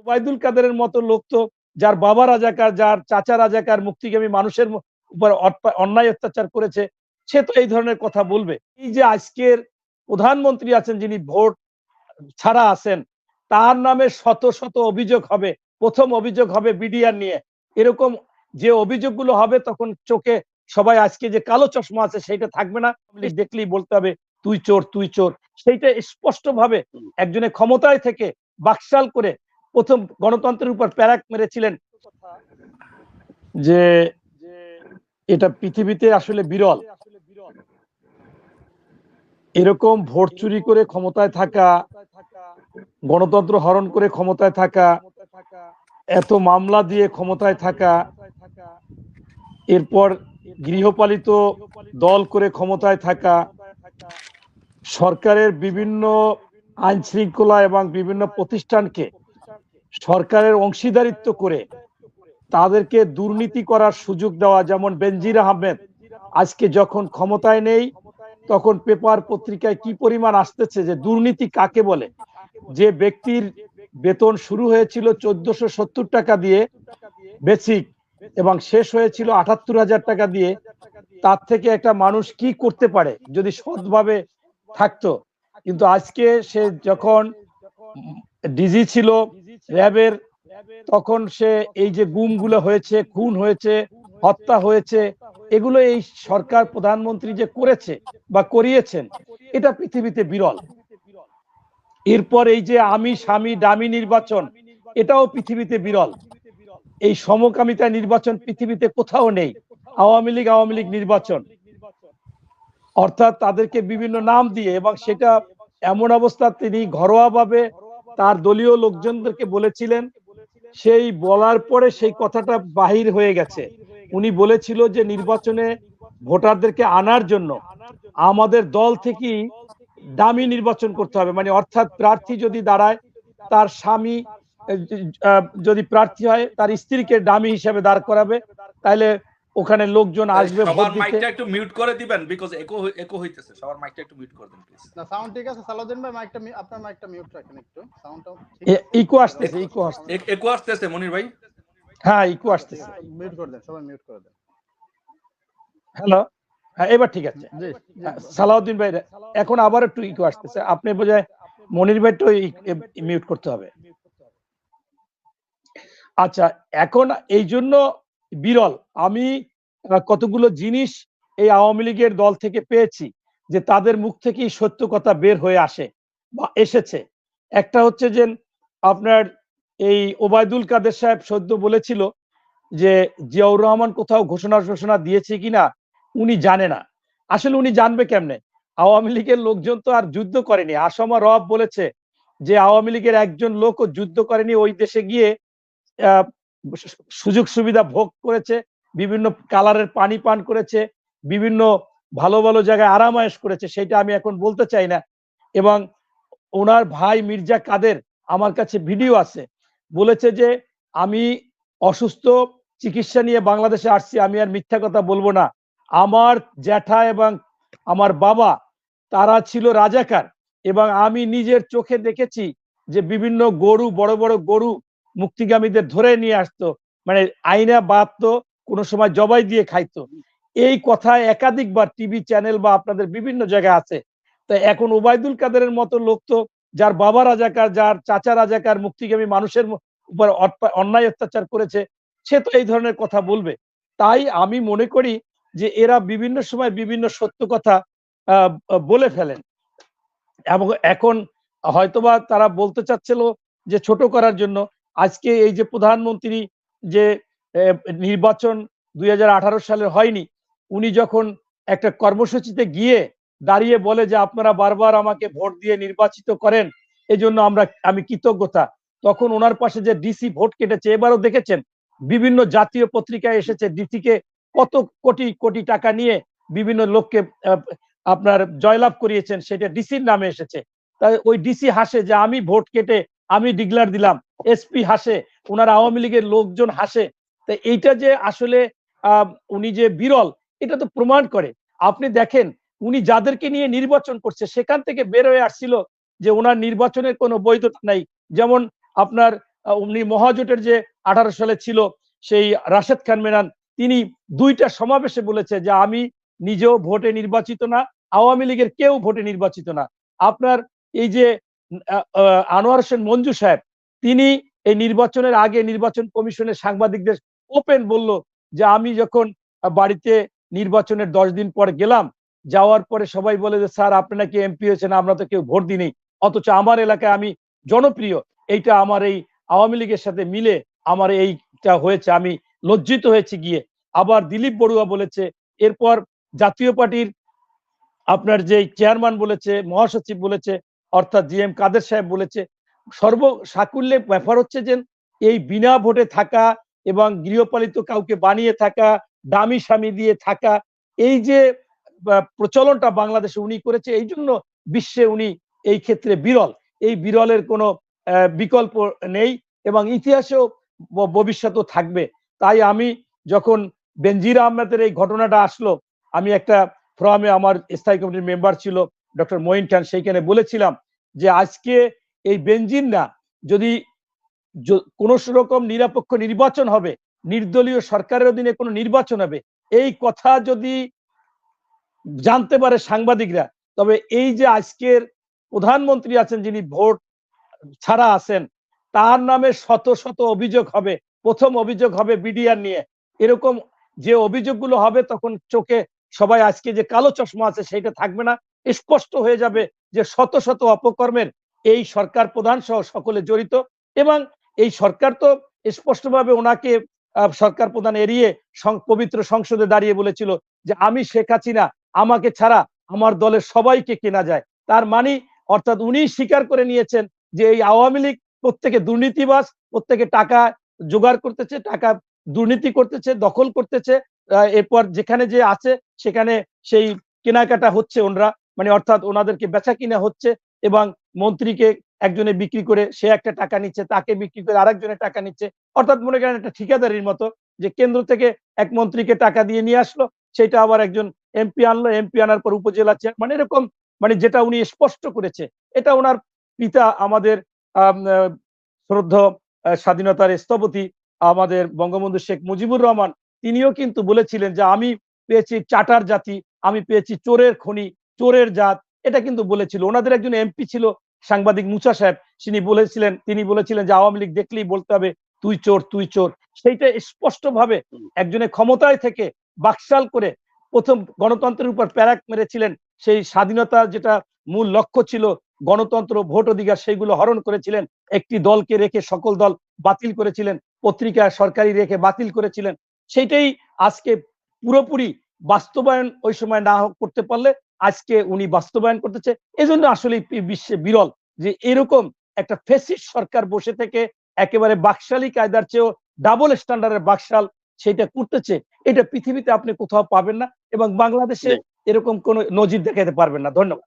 ওবায়দুল কাদেরের মতো লোক তো যার বাবা রাজাকার, যার চাচা রাজাকার, মুক্তিগামী মানুষের উপর অন্যায় অত্যাচার করেছে, সে তো এই ধরনের কথা বলবে। এই যে আজকের প্রধানমন্ত্রী আছেন যিনি ভোট ছাড়া আছেন, তার নামে শত শত অভিযোগ হবে। প্রথম অভিযোগ হবে বিডিআর নিয়ে। এরকম যে অভিযোগগুলো হবে তখন চোখে সবাই আজকে যে কালো চশমা আছে সেটা থাকবে না, দেখলেই বলতে হবে তুই চোর তুই চোর। সেইটা স্পষ্ট ভাবে একজনের ক্ষমতায় থেকে বাকশাল করে প্রথম গণতন্ত্রের উপর প্যারাক মেরেছিলেন, যে এটা পৃথিবীতে আসলে বিরল। এরকম ভোট চুরি করে ক্ষমতায় থাকা, গণতন্ত্র হরণ করে ক্ষমতায় থাকা, এত মামলা দিয়ে ক্ষমতায় থাকা, এরপর গৃহপালিত দল করে ক্ষমতায় থাকা, সরকারের বিভিন্ন আইন শৃঙ্খলা এবং বিভিন্ন প্রতিষ্ঠানকে সরকারের অংশীদারিত্ব করে তাদেরকে দুর্নীতি করার সুযোগ দেওয়া। যেমন বেনজির আহমেদ আজকে যখন ক্ষমতায় নেই তখন পেপার পত্রিকায় কি পরিমাণ আসতেছে যে দুর্নীতি কাকে বলে। যে ব্যক্তির বেতন শুরু হয়েছিল 1470 টাকা দিয়ে বেসিক এবং শেষ হয়েছিল 78,000 টাকা দিয়ে, তার থেকে একটা মানুষ কি করতে পারে যদি সৎভাবে থাকতো। কিন্তু আজকে সে যখন ডিজি ছিল র্যাবের, তখন সে এই যে গুমগুলো হয়েছে, খুন হয়েছে, হত্যা হয়েছে, এগুলো এই সরকার প্রধানমন্ত্রী যে করেছে বা করিয়েছেন, এটা পৃথিবীতে বিরল। এরপর এই যে আমি স্বামী ডামি নির্বাচন, এটাও পৃথিবীতে বিরল। এই সমকামিতা নির্বাচন পৃথিবীতে কোথাও নেই। আওয়ামী লীগ নির্বাচন, অর্থাৎ তাদেরকে বিভিন্ন নাম দিয়ে, এবং সেটা এমন অবস্থা তিনি ঘরোয়াভাবে তার দলীয় লোকজনদেরকে বলেছিলেন, সেই বলার পরে সেই কথাটা বাহির হয়ে গেছে। উনি বলেছিল যে নির্বাচনে ভোটারদেরকে আনার জন্য আমাদের দল থেকেই ডামি নির্বাচন করতে হবে, মানে অর্থাৎ প্রার্থী যদি দাঁড়ায় তার স্বামী যদি প্রার্থী হয় তার স্ত্রীকে ডামি হিসেবে দাঁড় করাবে, তাহলে ওখানে লোকজন আসবে ভোট দিতে। মাইকটা একটু মিউট করে দিবেন বিকজ একো হইতেছে। সবার মাইকটা একটু মিউট করে দেন প্লিজ। না সাউন্ড ঠিক আছে সালাউদ্দিন ভাই, মাইকটা আপনার মাইকটা মিউট রাখেন একটু, সাউন্ডটা ইকো আসতেছে, একো আসতেছে মনির ভাই। হ্যাঁ ইকো আসতেছে, মিউট করে দেন, সবাই মিউট করে দেন। হ্যালো, হ্যাঁ এবার ঠিক আছে। সালাউদ্দিন ভাই এখন আবার একটু ইকো আসতেছে, আপনি বোঝায় মনির ভাই একটু মিউট করতে হবে। আচ্ছা, এখন এই জন্য বিরল আমি কতগুলো জিনিস এই আওয়ামী লীগের দল থেকে পেয়েছি যে তাদের মুখ থেকেই সত্য কথা বের হয়ে আসে বা এসেছে। একটা হচ্ছে যে আপনার এই ওবায়দুল কাদের সাহেব সদ্য বলেছিল যে জিয়াউর রহমান কোথাও ঘোষণা দিয়েছে কিনা উনি জানে না। আসলে উনি জানবে কেমনে? আওয়ামী লীগের লোকজন তো আর যুদ্ধ করেনি। আসমা রব বলেছে যে আওয়ামী লীগের একজন লোকও যুদ্ধ করেনি, ওই দেশে গিয়ে সুযোগ সুবিধা ভোগ করেছে, বিভিন্ন কালারের পানি পান করেছে, বিভিন্ন ভালো ভালো জায়গায় আরামায়েশ করেছে, সেটা আমি এখন বলতে চাই না। এবং ওনার ভাই মির্জা কাদের আমার কাছে ভিডিও আছে, বলেছে যে আমি অসুস্থ, চিকিৎসা নিয়ে বাংলাদেশে আসছি, আমি আর মিথ্যা কথা বলবো না। আমার জ্যাঠা এবং আমার বাবা তারা ছিল রাজাকার, এবং আমি নিজের চোখে দেখেছি যে বিভিন্ন গরু, বড় বড় গরু মুক্তিগামীদের ধরে নিয়ে আসতো, মানে আইনা বাঁধতো, কোনো সময় জবাই দিয়ে খাইতো। এই কথা একাধিকবার টিভি চ্যানেল বা আপনাদের বিভিন্ন জায়গায় আছে। তো এখন ওবায়দুল কাদেরের মতো লোক তো যার বাবা রাজাকার, যার চাচা রাজাকার, মুক্তিগামী মানুষের উপর অন্যায় অত্যাচার করেছে, সে তো এই ধরনের কথা বলবে। তাই আমি মনে করি যে এরা বিভিন্ন সময় বিভিন্ন সত্য কথা বলে ফেলেন, এবং এখন হয়তোবা তারা বলতে চাচ্ছিল যে ছোট করার জন্য। আজকে এই যে প্রধানমন্ত্রী যে নির্বাচন 2018 সালে হয়নি, উনি যখন একটা কর্মসূচিতে গিয়ে দাঁড়িয়ে বলে যে আপনারা বারবার আমাকে ভোট দিয়ে নির্বাচিত করেন, এজন্য আমি কৃতজ্ঞতা, তখন ওনার পাশে যে ডিসি ভোট কেটেছে। এবারও দেখেছেন বিভিন্ন জাতীয় পত্রিকায় এসেছে ডিসিকে কত কোটি কোটি টাকা নিয়ে বিভিন্ন লোককে আপনার জয়লাভ করিয়েছেন, সেটা ডিসির নামে এসেছে। তাই ওই ডিসি হাসে যে আমি ভোট কেটে আমি ডিক্লার দিলাম, এসপি হাসে, ওনার আওয়ামী লীগের লোকজন হাসে। তো এইটা যে আসলে উনি যে বিরল, এটা তো প্রমাণ করে। আপনি দেখেন উনি যাদেরকে নিয়ে নির্বাচন করছে সেখান থেকে বের হয়ে আসছিল যে ওনার নির্বাচনের কোনো বৈধতা নাই। যেমন আপনার উনি মহাজোটের যে 18 সালে ছিল সেই রাশেদ খান মেনন, তিনি 2টা সমাবেশে বলেছে যে আমি নিজেও ভোটে নির্বাচিত না, আওয়ামী লীগের কেউ ভোটে নির্বাচিত না। আপনার এই যে আনোয়ার হোসেন মঞ্জু সাহেব, তিনি এই নির্বাচনের আগে নির্বাচন কমিশনের সাংবাদিকদের ওপেন বলল যে আমি যখন বাড়িতে নির্বাচনের 10 দিন পর গেলাম, যাওয়ার পরে সবাই বলে যে স্যার আপনি নাকি এমপি হয়েছেন, আমরা তো কেউ ভোট দিইনি, অথচ আমার এলাকায় আমি জনপ্রিয়। এইটা আমার এই আওয়ামী লীগের সাথে মিলে আমার এইটা হয়েছে, আমি লজ্জিত হয়েছি গিয়ে। আবার দিলীপ বড়ুয়া বলেছে, এরপর জাতীয় পার্টির আপনার যে চেয়ারম্যান বলেছে, মহাসচিব বলেছে, অর্থাৎ জিএম কাদের সাহেব বলেছে। সর্বসাকুল্যে ব্যাপার হচ্ছে যে এই বিনা ভোটে থাকা এবং গৃহপালিত কাউকে বানিয়ে থাকা, দামি স্বামী দিয়ে থাকা, এই যে প্রচলনটা বাংলাদেশে উনি করেছে, এই জন্য বিশ্বে উনি এই ক্ষেত্রে বিরল। এই বিরলের কোনো বিকল্প নেই এবং ইতিহাসেও ভবিষ্যতেও থাকবে। তাই আমি যখন বেনজির আহমেদের এই ঘটনাটা আসলো, আমি একটা ফোরামে, আমার স্থায়ী কমিটির মেম্বার ছিল ডক্টর মঈন খান, সেইখানে বলেছিলাম যে আজকে এই বেনজির না, যদি কোন রকম নিরপেক্ষ নির্বাচন হবে, নির্দলীয় সরকারের অধীনে কোনো নির্বাচন হবে, এই কথা যদি জানতে পারে সাংবাদিকরা, তবে এই যে আজকের প্রধানমন্ত্রী আছেন যিনি ভোট ছাড়া আছেন, তার নামে শত শত অভিযোগ হবে। প্রথম অভিযোগ হবে বিডিআর নিয়ে। এরকম যে অভিযোগগুলো হবে, তখন চোখে সবাই আজকে যে কালো চশমা আছে সেটা থাকবে না, স্পষ্ট হয়ে যাবে যে শত শত অপকর্মের এই সরকার প্রধান সহ সকলে জড়িত। এবং এই সরকার তো স্পষ্টভাবে ওনাকে সরকার প্রধান এড়িয়ে পবিত্র সংসদে দাঁড়িয়ে বলেছিল যে আমি শেখ হাসিনা, আমাকে ছাড়া আমার দলের সবাইকে কেনা যায়। তার মানে অর্থাৎ উনি স্বীকার করে নিয়েছেন যে এই আওয়ামী লীগ প্রত্যেকে দুর্নীতিবাজ, প্রত্যেকে টাকা জোগাড় করতেছে, টাকা দুর্নীতি করতেছে, দখল করতেছে। এরপর যেখানে যে আছে সেখানে সেই কেনাকাটা হচ্ছে, ওনরা মানে অর্থাৎ ওনাদেরকে বেচা কিনা হচ্ছে এবং মন্ত্রীকে একজনে বিক্রি করে সে একটা টাকা নিচ্ছে, তাকে বিক্রি করে আরেকজনে টাকা নিচ্ছে। অর্থাৎ মনে করেন একটা ঠিকাদারির মতো, যে কেন্দ্র থেকে এক মন্ত্রীকে টাকা দিয়ে নিয়ে আসলো, সেটা আবার একজন এমপি আনলো, এমপি আনার পর উপজেলা চেয়ারম্যান, এরকম মানে যেটা উনি স্পষ্ট করেছে। এটা ওনার পিতা আমাদের শ্রদ্ধেয় স্বাধীনতার স্থপতি আমাদের বঙ্গবন্ধু শেখ মুজিবুর রহমান, তিনিও কিন্তু বলেছিলেন যে আমি পেয়েছি চাটার জাতি, আমি পেয়েছি চোরের খনি, চোরের জাত। এটা কিন্তু বলেছিল। ওনাদের একজন এমপি ছিল সাংবাদিক মুসা সাহেব, তিনি বলেছিলেন যে আওয়ামী লীগ দেখলেই বলতে হবে তুই চোর, তুই চোর। সেইটা স্পষ্ট ভাবে একজনের ক্ষমতায় থেকে বাকশাল করে প্রথম গণতন্ত্রের উপর প্যারাক মেরেছিলেন। সেই স্বাধীনতা যেটা মূল লক্ষ্য ছিল গণতন্ত্র, ভোট অধিকার, সেইগুলো হরণ করেছিলেন। একটি দলকে রেখে সকল দল বাতিল করেছিলেন, পত্রিকা সরকারি রেখে বাতিল করেছিলেন। সেইটাই আজকে পুরোপুরি বাস্তবায়ন ওই সময় না করতে পারলে আজকে উনি বাস্তবায়ন করতেছে। এজন্য আসলে বিশ্বে বিরল যে এরকম একটা ফ্যাসিস্ট সরকার বসে থেকে একেবারে বাকশালী কায়দার চেয়েও ডাবল স্ট্যান্ডার্ডের বাকশাল সেটা করতেছে। এটা পৃথিবীতে আপনি কোথাও পাবেন না এবং বাংলাদেশে এরকম কোন নজির দেখাতে পারবেন না। ধন্যবাদ।